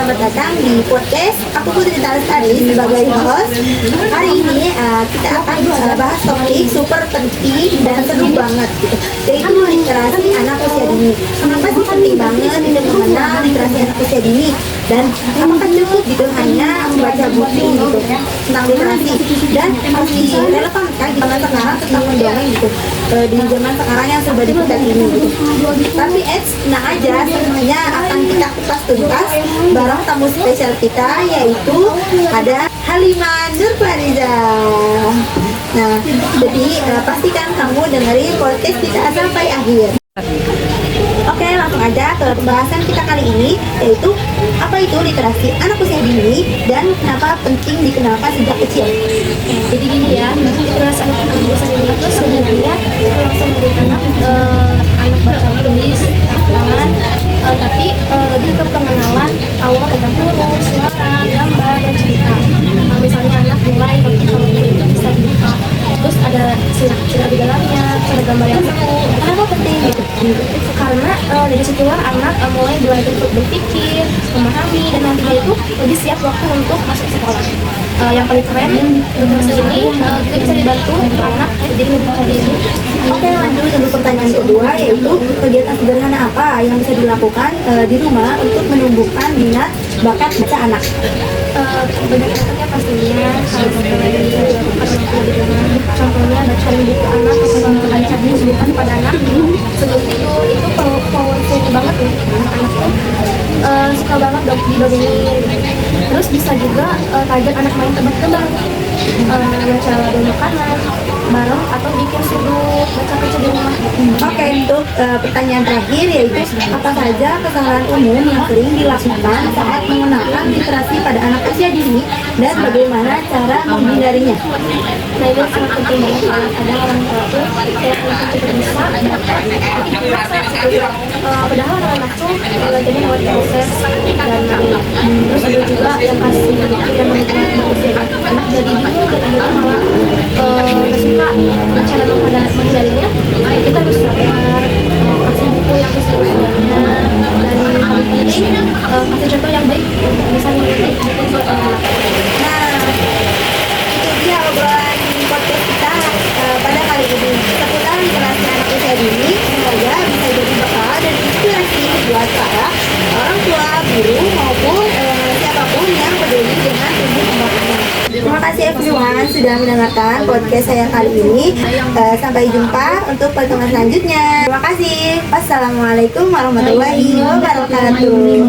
selamat datang di podcast Aku Putri Lestari sebagai host. Hari ini kita akan bahas topik super penting dan seru banget gitu, yaitu literasi anak usia dini. Kenapa sih penting banget untuk mengenal literasi anak usia dini? Dan apakah cukup gitu hanya membaca buku gitu tentang literasi? Dan masih relevan kan di zaman sekarang tentang mendongeng gitu, di zaman sekarang yang serba digital ini gitu. Tapi tenang aja, semuanya akan kita kupas tuntas bareng tamu spesial kita, yaitu ada Halimah Nurfariza. Nah, jadi pastikan kamu dengerin podcast kita sampai akhir. Oke, langsung aja ke pembahasan kita kali ini, yaitu apa itu literasi anak usia dini dan kenapa penting dikenalkan sejak kecil. Jadi gini ya, literasi anak usia dini itu sebenarnya langsung dari anak baca tulis, ulangan, tapi lebih ke pengenalan awal tentang huruf, suara, gambar, dan cerita. Misalnya anak mulai kalau itu bisa dibuka, terus ada cerita di dalamnya, ada gambar yang seru. Kenapa penting gitu? Karena dari situlah anak mulai belajar untuk berpikir, memahami, dan nantinya itu lebih siap waktu untuk masuk sekolah. Yang paling keren literasi ini kita bisa dibantu anak jadi lebih mandiri. Oke, lanjut untuk pertanyaan kedua, yaitu kegiatan sederhana apa yang bisa dilakukan di rumah untuk menumbuhkan minat bakat baca anak. Banyak anaknya pastinya kalau mulai dilakukan di rumah, contohnya bacain buku anak atau membaca buku pada anak. Sebelum itu powerful banget nih, anak-anak tuh suka banget didongengin. Terus bisa juga tajam anak main tebak-tebak, baca dongeng kanan bareng atau bikin sudut baca-baca di rumah. Oke, untuk pertanyaan terakhir, yaitu apa saja kesalahan umum yang sering dilakukan saat mengenalkan literasi pada anak usia dini dan bagaimana cara menghindarinya. Nah, ini sangat penting banget karena kadang orang tua tuh kayak anak itu bisa padahal anak-anak tuh belajarnya lewat proses dan terus ada juga yang kasih yang menikmati usia anak jadi bingung dan akhirnya malah nggak suka. Cara menghindarinya kita harus sabar, kasih buku yang sesuai usianya, dan paling penting kasih contoh yang baik bisa mengerti buat anak. Nah, itu dia obrolan podcast kita pada kali ini seputar literasi anak usia dini. Semoga bisa jadi bekal dan inspirasi buat para orang tua, guru, maupun siapapun yang peduli dengan tumbuh kembang anak. Terima kasih everyone sudah mendengarkan podcast saya kali ini. Sampai jumpa untuk pertemuan selanjutnya. Terima kasih. Wassalamualaikum warahmatullahi wabarakatuh.